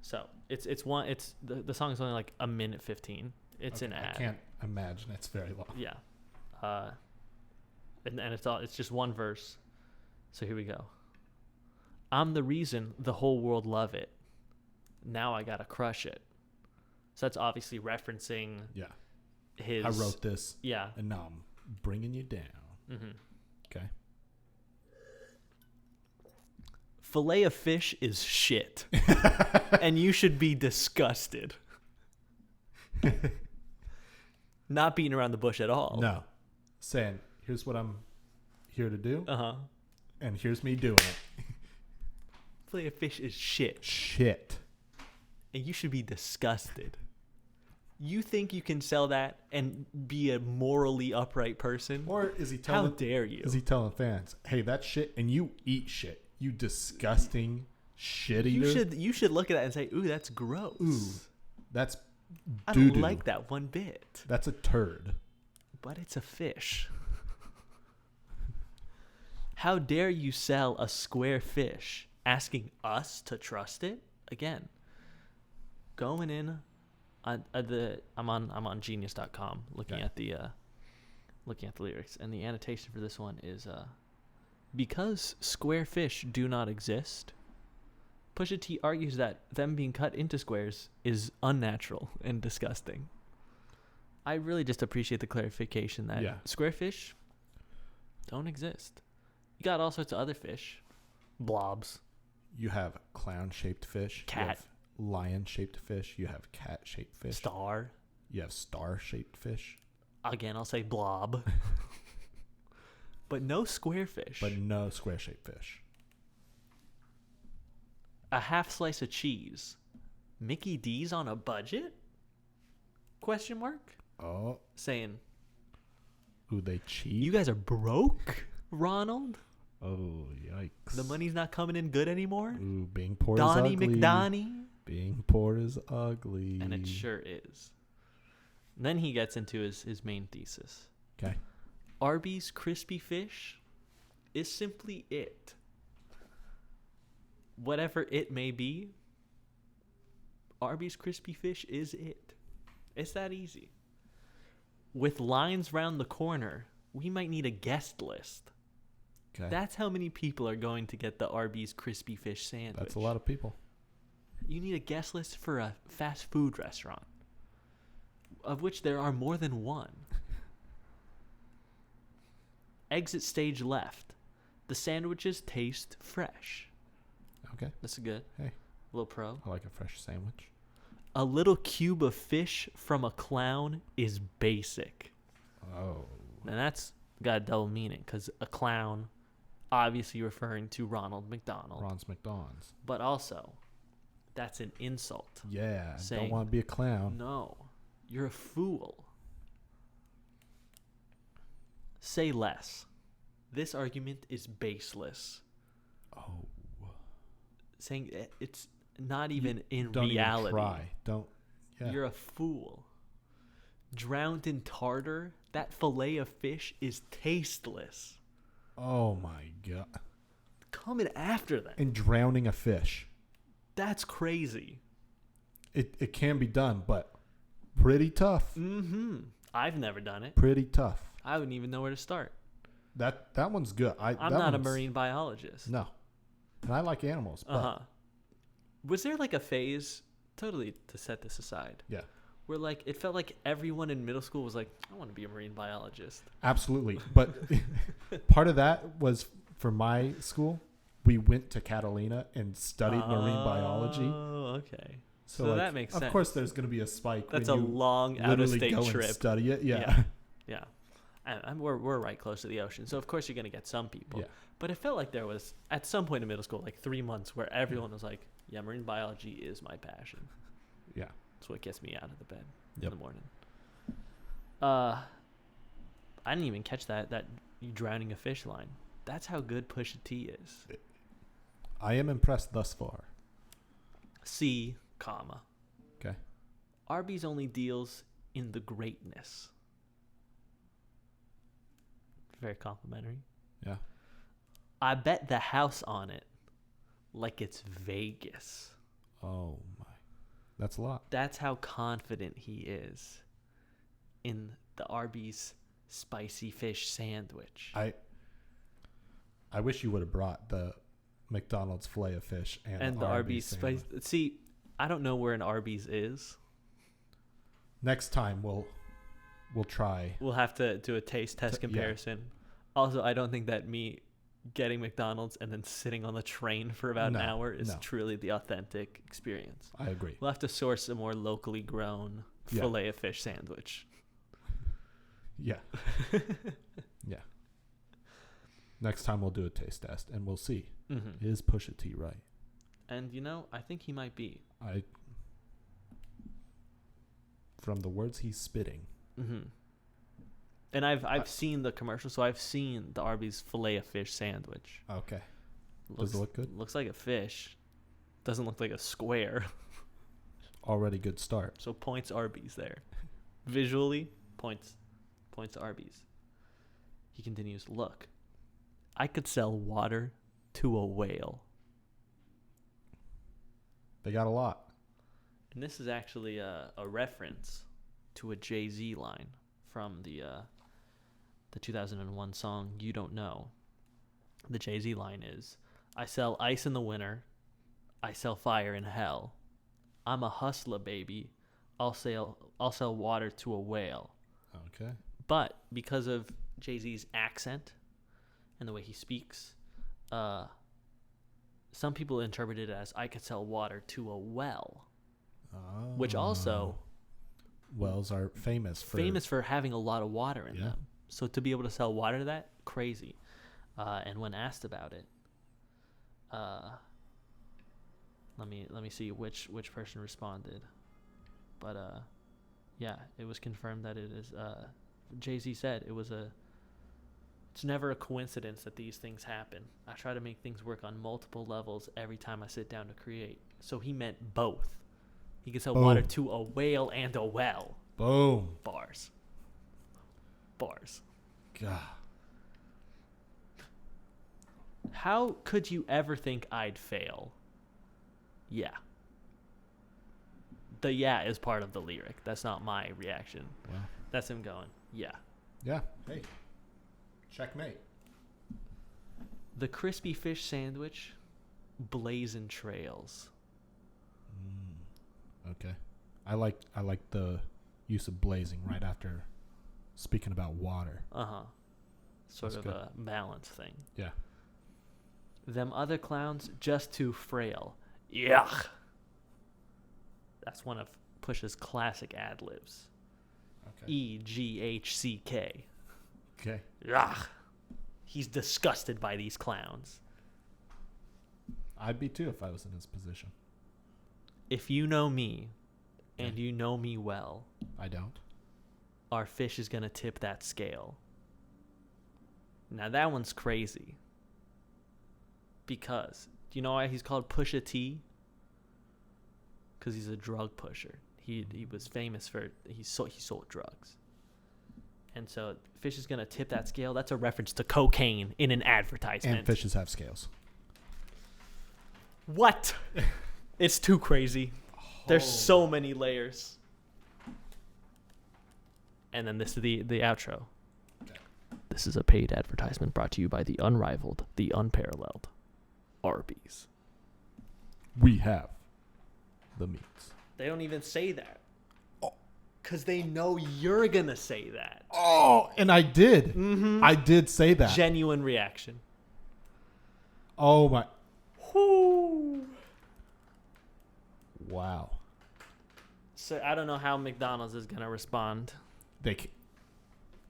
So the song is only like a minute 15. It's an ad. I can't imagine it's very long. Yeah. And it's just one verse. So here we go. I'm the reason the whole world love it. Now I gotta crush it. So that's obviously referencing. Yeah. His. I wrote this. Yeah. And now I'm bringing you down. Mm-hmm. Okay. Fillet of fish is shit. And you should be disgusted. Not beating around the bush at all. No. Saying, here's what I'm here to do. Uh-huh. And here's me doing it. Fillet of fish is shit. Shit. And you should be disgusted. You think you can sell that and be a morally upright person? Or is he telling... How dare you? Is he telling fans, hey, that's shit, and you eat shit. You disgusting shit eater. You should look at that and say, ooh, that's gross. Ooh, that's I doo-doo. don't like that one bit. That's a turd. But it's a fish. How dare you sell a square fish asking us to trust it? Again, going in I'm on genius.com looking at the lyrics, and the annotation for this one is because square fish do not exist, Pusha T argues that them being cut into squares is unnatural and disgusting. I really just appreciate the clarification that square fish don't exist. You got all sorts of other fish. Blobs. You have clown-shaped fish. Cat. Lion-shaped fish. You have cat-shaped fish. Star. You have star-shaped fish. Again, I'll say blob. But no square fish. But no square-shaped fish. A half slice of cheese. Mickey D's on a budget? Question mark? Oh. Saying. Ooh, they cheat? You guys are broke, Ronald? Oh, yikes. The money's not coming in good anymore? Ooh, being poor Donnie is ugly. McDonnie? Being poor is ugly. And it sure is. And then he gets into his main thesis. Okay. Arby's crispy fish is simply it. Whatever it may be, Arby's crispy fish is it. It's that easy. With lines round the corner, we might need a guest list. Okay. That's how many people are going to get the Arby's crispy fish sandwich. That's a lot of people. You need a guest list for a fast food restaurant, of which there are more than one. Exit stage left. The sandwiches taste fresh. Okay. That's good. Hey. Little pro. I like a fresh sandwich. A little cube of fish from a clown is basic. Oh. And that's got a double meaning, because a clown, obviously referring to Ronald McDonald. Ron's McDonald's. But also, that's an insult. Yeah. Saying, don't want to be a clown. No. You're a fool. Say less. This argument is baseless. Oh. Saying it's not even in don't reality. Even try. Don't. Yeah. You're a fool. Drowned in tartar, that fillet of fish is tasteless. Oh my God. Coming after that. And drowning a fish. That's crazy. It can be done, but pretty tough. Mm-hmm. I've never done it. Pretty tough. I wouldn't even know where to start. That one's good. I'm not a marine biologist. No. And I like animals. But Was there like a phase, totally to set this aside, yeah, where like it felt like everyone in middle school was like, I want to be a marine biologist. Absolutely. But part of that was for my school. We went to Catalina and studied marine biology. Oh, okay. So like, that makes sense. Of course, there's going to be a spike. That's when a you long out-of-state go trip. And study it. Yeah. Yeah. And we're right close to the ocean, so of course you're going to get some people. Yeah. But it felt like there was, at some point in middle school, like 3 months where everyone was like, yeah, marine biology is my passion. Yeah. That's what gets me out of the bed Yep. in the morning. I didn't even catch that you drowning a fish line. That's how good Pusha T is. I am impressed thus far. C, comma. Okay. Arby's only deals in the greatness. Very complimentary. Yeah. I bet the house on it like it's Vegas. Oh my. That's a lot. That's how confident he is in the Arby's spicy fish sandwich. I wish you would have brought the McDonald's filet of fish and the Arby's spice. See, I don't know where an Arby's is. Next time we'll try. We'll have to do a taste test comparison. Yeah. Also, I don't think that me getting McDonald's and then sitting on the train for about an hour is truly the authentic experience. I agree. We'll have to source a more locally grown filet of fish sandwich. Yeah. Yeah. Next time we'll do a taste test and we'll see. Mm-hmm. Is Pusha T right? And I think he might be. From the words he's spitting. Mm-hmm. And I've seen the commercial, so I've seen the Arby's filet of fish sandwich. Okay. Does it look good? Looks like a fish. Doesn't look like a square. Already good start. So points Arby's there. Visually, points Arby's. He continues, look, I could sell water to a whale. They got a lot. And this is actually a reference to a Jay-Z line from the 2001 song You Don't Know. The Jay-Z line is, I sell ice in the winter, I sell fire in hell. I'm a hustler, baby. I'll sell water to a whale. Okay. But because of Jay-Z's accent and the way he speaks, some people interpret it as I could sell water to a well. Oh. Which also, wells are famous for having a lot of water in them. So to be able to sell water to that, crazy. And when asked about it, let me see which person responded. But it was confirmed that it is. Jay-Z said it's never a coincidence that these things happen. I try to make things work on multiple levels every time I sit down to create. So he meant both. He could sell water to a whale and a well. Boom. Bars. God. How could you ever think I'd fail? Yeah. The yeah is part of the lyric. That's not my reaction. Well, that's him going, yeah. Yeah. Hey. Checkmate. The crispy fish sandwich, blazing trails. Okay. I like the use of blazing right after speaking about water. Sort of a balance thing. Yeah. Them other clowns just too frail. Yuck. That's one of Pusha's classic ad-libs. Okay. EGHCK. Okay. Yuck. He's disgusted by these clowns. I'd be too if I was in his position. If you know me, and you know me well, I don't. Our fish is going to tip that scale. Now that one's crazy. Because, do you know why he's called Pusha T? Because he's a drug pusher. He was famous for, he sold drugs. And so fish is going to tip that scale. That's a reference to cocaine in an advertisement. And fishes have scales. What? It's too crazy. There's so many layers. And then this is the outro. Okay. This is a paid advertisement brought to you by the unrivaled, the unparalleled Arby's. We have the meats. They don't even say that. Because they know you're going to say that. Oh, and I did. Mm-hmm. I did say that. Genuine reaction. Oh, my. Whoo. Wow. So I don't know how McDonald's is going to respond.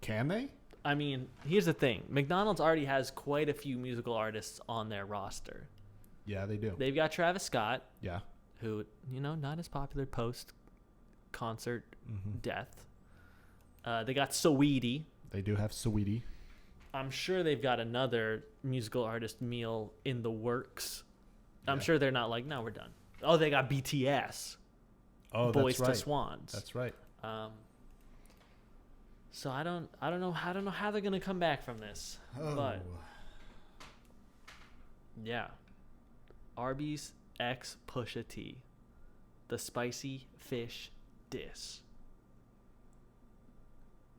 Can they? I mean, here's the thing. McDonald's already has quite a few musical artists on their roster. Yeah, they do. They've got Travis Scott. Yeah. Who, not as popular post-concert death. They got Saweetie. They do have Saweetie. I'm sure they've got another musical artist meal in the works. I'm sure they're not like, no, we're done. Oh, they got BTS. Oh, Boys that's right. to Swans. That's right. So I don't know how they're gonna come back from this. Oh. But yeah, Arby's X Pusha T, the spicy fish diss.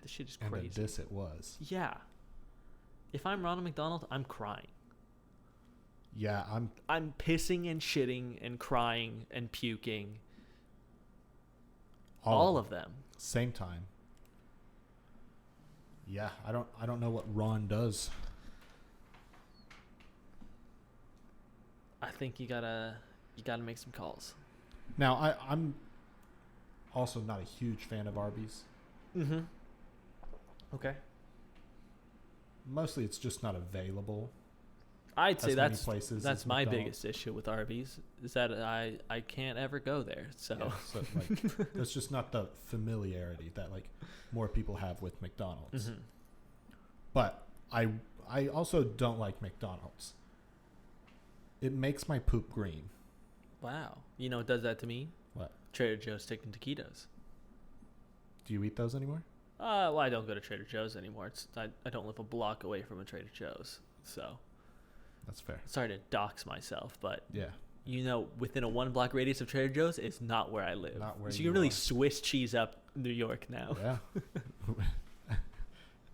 This shit is crazy. And a diss it was. Yeah. If I'm Ronald McDonald, I'm crying. Yeah, I'm pissing and shitting and crying and puking. All of them. Same time. Yeah, I don't know what Ron does. I think you gotta make some calls. Now I'm also not a huge fan of Arby's. Mm-hmm. Okay. Mostly it's just not available. I'd say that's my McDonald's. biggest issue with Arby's is that I can't ever go there. So, there's just not the familiarity that like more people have with McDonald's. Mm-hmm. But I also don't like McDonald's. It makes my poop green. Wow. You know what does that to me? What? Trader Joe's chicken taquitos. Do you eat those anymore? Well, I don't go to Trader Joe's anymore. I don't live a block away from a Trader Joe's, so. That's fair. Sorry to dox myself, but yeah, within a 1 block radius of Trader Joe's is not where I live. Not where so you can really Swiss cheese up New York now. Yeah.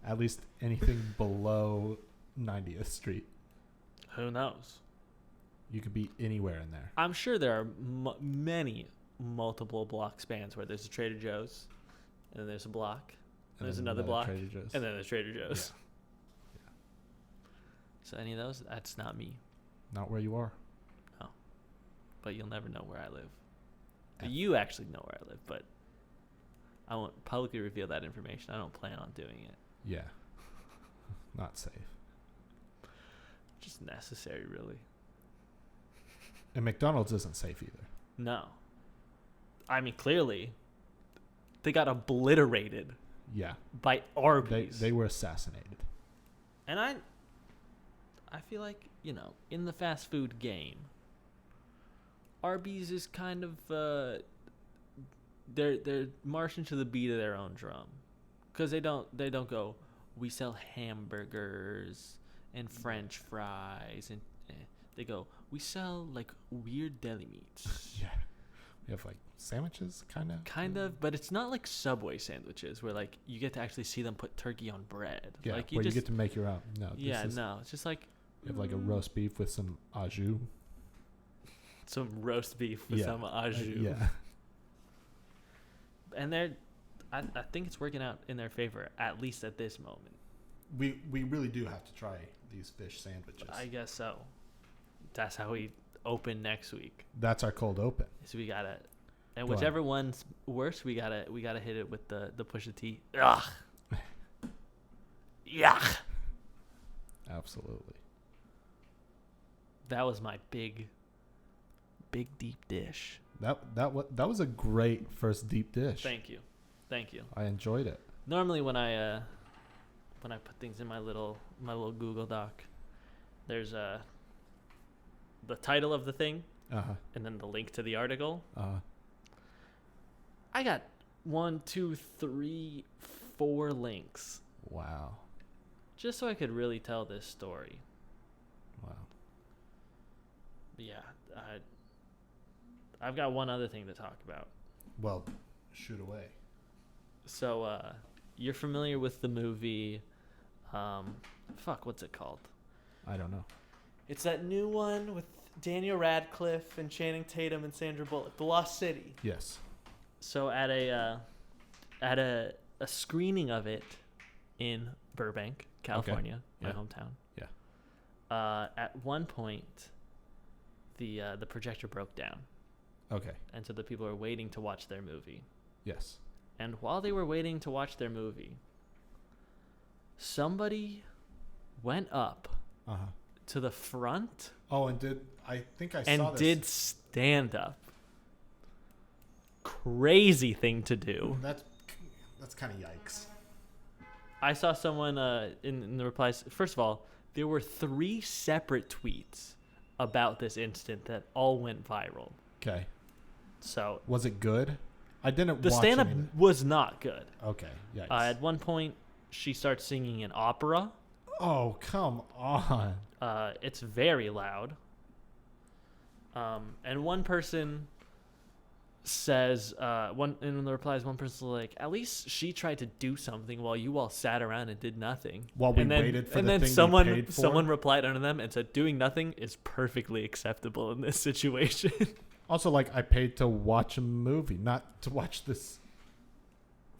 At least anything below 90th Street. Who knows? You could be anywhere in there. I'm sure there are many multiple block spans where there's a Trader Joe's, and then there's a block, and there's another block, and then there's Trader Joe's. Yeah. So any of those, that's not me. Not where you are. No. But you'll never know where I live. You actually know where I live, but I won't publicly reveal that information. I don't plan on doing it. Yeah. Not safe. Just necessary, really. And McDonald's isn't safe either. No. I mean, clearly, they got obliterated. Yeah. By Arby's. They were assassinated. And I feel like, in the fast food game, Arby's is kind of they're marching to the beat of their own drum, because they don't go, we sell hamburgers and French fries, and they go, we sell like weird deli meats. Yeah. We have like sandwiches, kind of, but it's not like Subway sandwiches where like you get to actually see them put turkey on bread. Yeah, like you get to make your own. No. It's just like you have like a roast beef with some au jus. Some roast beef with some au jus. Yeah. And I think it's working out in their favor, at least at this moment. We really do have to try these fish sandwiches. I guess so. That's how we open next week. That's our cold open. So we gotta, and Go whichever one's worse, we gotta hit it with the Pusha T. Ugh. Yuck. Absolutely. That was my big deep dish. That was a great first deep dish. Thank you. I enjoyed it. Normally when I put things in my little Google Doc, there's the title of the thing, and then the link to the article. I got 1, 2, 3, 4 links. Wow. Just so I could really tell this story. Wow. Yeah, I've got one other thing to talk about. Well, shoot away. So, you're familiar with the movie, what's it called? I don't know. It's that new one with Daniel Radcliffe and Channing Tatum and Sandra Bullock, The Lost City. Yes. So at a screening of it in Burbank, California, my hometown. Yeah. At one point, the projector broke down. Okay. And so the people are waiting to watch their movie. Yes. And while they were waiting to watch their movie, somebody went up to the front. Oh, and I saw this. And did stand up. Crazy thing to do. That's kind of yikes. I saw someone in the replies. First of all, there were 3 separate tweets about this incident that all went viral. Okay. So was it good? I didn't. The watch stand-up anything. was not good. Okay. Yikes. At one point, she starts singing an opera. Oh, come on. It's very loud. And one person says, in the replies, one person's like, at least she tried to do something while you all sat around and did nothing. While we waited for the thing we paid for? And then someone replied under them and said, doing nothing is perfectly acceptable in this situation. Also, like, I paid to watch a movie, not to watch this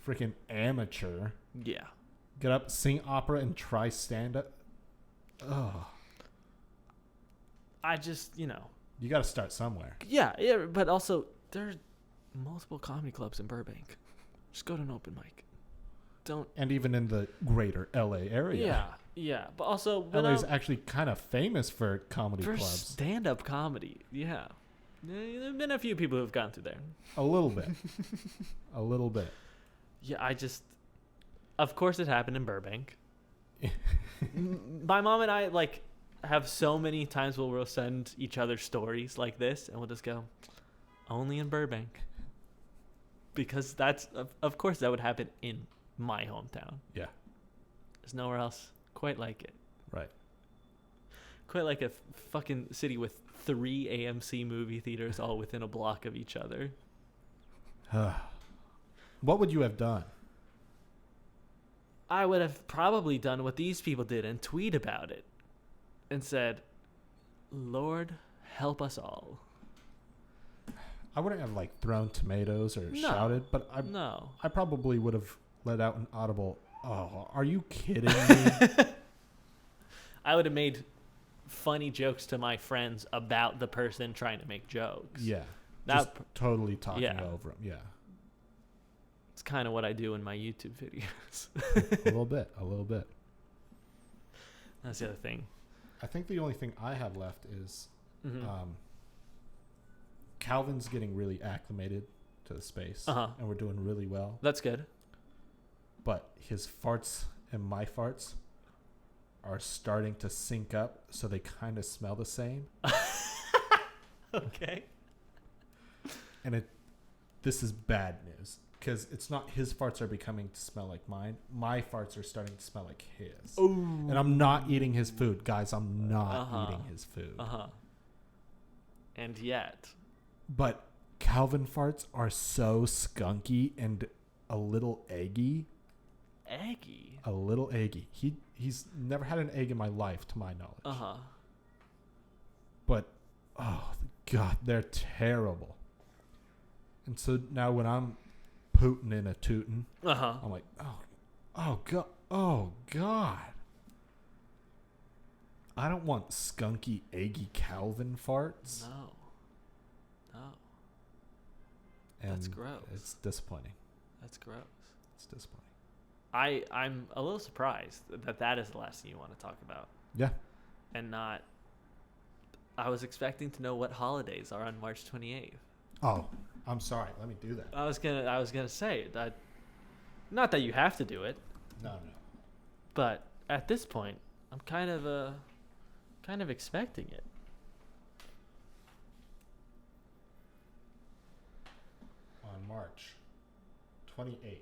freaking amateur. Yeah. Get up, sing opera, and try stand-up. Oh. I just, You got to start somewhere. Yeah, but also, there's multiple comedy clubs in Burbank. Just go to an open mic. And even in the greater LA area. Yeah. But also, LA is actually kind of famous for comedy clubs. Stand-up comedy, yeah. There have been a few people who've gone through there. A little bit. A little bit. Yeah, of course it happened in Burbank. My mom and I, have so many times where we'll send each other stories like this, and we'll just go, only in Burbank. Because of course that would happen in my hometown. Yeah. There's nowhere else quite like it. Right. Quite like a fucking city with 3 AMC movie theaters all within a block of each other. What would you have done? I would have probably done what these people did and tweet about it and said, Lord, help us all. I wouldn't have thrown tomatoes or shouted, but I probably would have let out an audible, oh, are you kidding me? I would have made funny jokes to my friends about the person trying to make jokes. Yeah. Just totally talking over them. Yeah. It's kind of what I do in my YouTube videos. A little bit. That's the other thing. I think the only thing I have left is Calvin's getting really acclimated to the space. And we're doing really well. That's good. But his farts and my farts are starting to sync up, so they kind of smell the same. Okay. And this is bad news. because it's not his farts are becoming to smell like mine. My farts are starting to smell like his. Ooh. And I'm not eating his food. Guys, I'm not eating his food. And yet. But Calvin farts are so skunky and a little eggy. Eggy? A little eggy. He's never had an egg in my life, to my knowledge. But, oh, God, they're terrible. And so now when I'm pootin' in a tootin', I'm like, oh, God. I don't want skunky, eggy Calvin farts. No. And that's gross. It's disappointing. That's gross. It's disappointing. I'm a little surprised that is the last thing you want to talk about. Yeah. And not. I was expecting to know what holidays are on March 28th. Oh, I'm sorry. Let me do that. I was gonna say that. Not that you have to do it. No. But at this point, I'm kind of expecting it. On March 28th.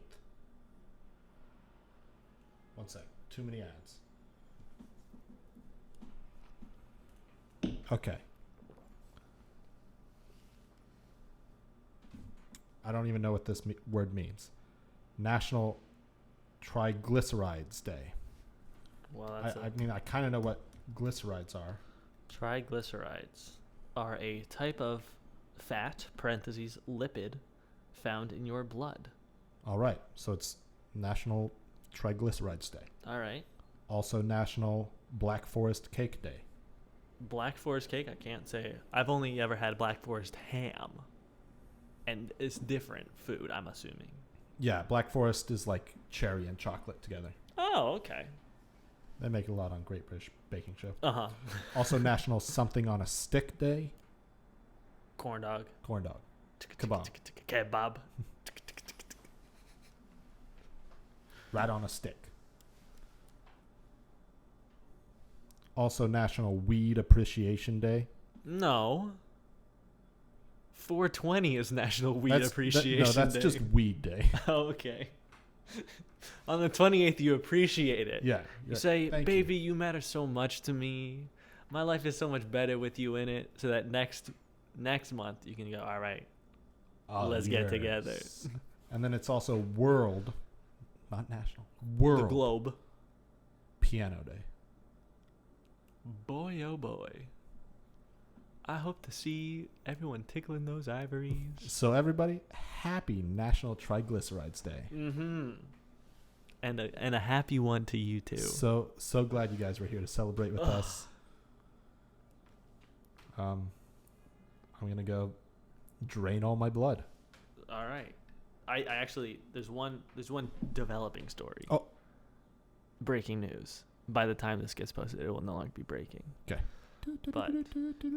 One sec. Too many ads. Okay. I don't even know what this word means. National Triglycerides Day. Well, I mean, I kind of know what glycerides are. Triglycerides are a type of fat, parentheses, lipid, found in your blood. All right. So it's National Triglycerides Day. All right. Also National Black Forest Cake Day. Black Forest cake, I can't say. I've only ever had Black Forest ham. And it's different food, I'm assuming. Yeah, Black Forest is like cherry and chocolate together. Oh, okay. They make it a lot on Great British Baking Show. Also National Something on a Stick Day. Corn dog. Kebab. Kebab. Rat on a Stick. Also National Weed Appreciation Day. No. 420 is National Weed Appreciation Day. That's just Weed Day. Oh, okay. On the 28th, you appreciate it. Yeah. You say, baby, you matter so much to me. My life is so much better with you in it. So that next month, you can go, all right, let's get together. And then it's also World, not National, World. The Globe. Piano Day. Boy, oh boy. I hope to see everyone tickling those ivories. So everybody, happy National Triglycerides Day. Mm-hmm. And a happy one to you too. So glad you guys were here to celebrate with us. I'm gonna go drain all my blood. All right. I actually there's one developing story. Oh. Breaking news. By the time this gets posted, it will no longer be breaking. Okay. But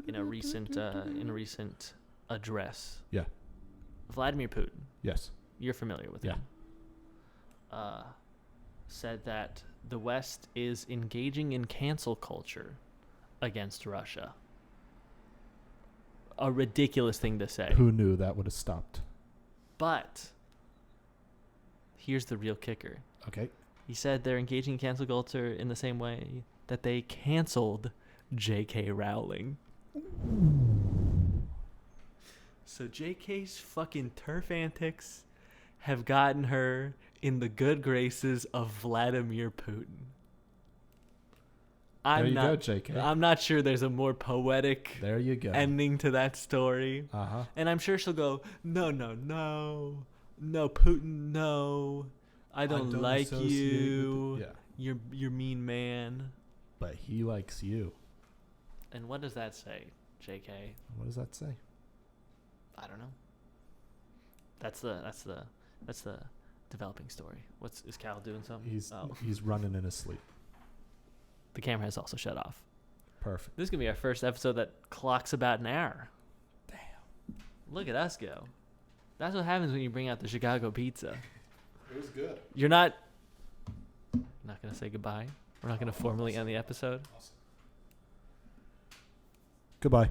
in a recent address, yeah, Vladimir Putin, yes, you're familiar with him, said that the West is engaging in cancel culture against Russia. A ridiculous thing to say. Who knew that would have stopped? But here's the real kicker. Okay. He said they're engaging in cancel culture in the same way that they canceled J.K. Rowling. So J.K.'s fucking turf antics have gotten her in the good graces of Vladimir Putin. There you go, J.K. I'm not sure there's a more poetic there you go ending to that story. Uh-huh. And I'm sure she'll go, no, Putin, no. I don't like you. Yeah. You're mean man. But he likes you. And what does that say, JK? What does that say? I don't know. That's the developing story. Is Cal doing something? He's running in his sleep. The camera has also shut off. Perfect. This is gonna be our first episode that clocks about an hour. Damn. Look at us go. That's what happens when you bring out the Chicago pizza. It was good. You're not going to say goodbye? We're not going to formally end the episode? Goodbye.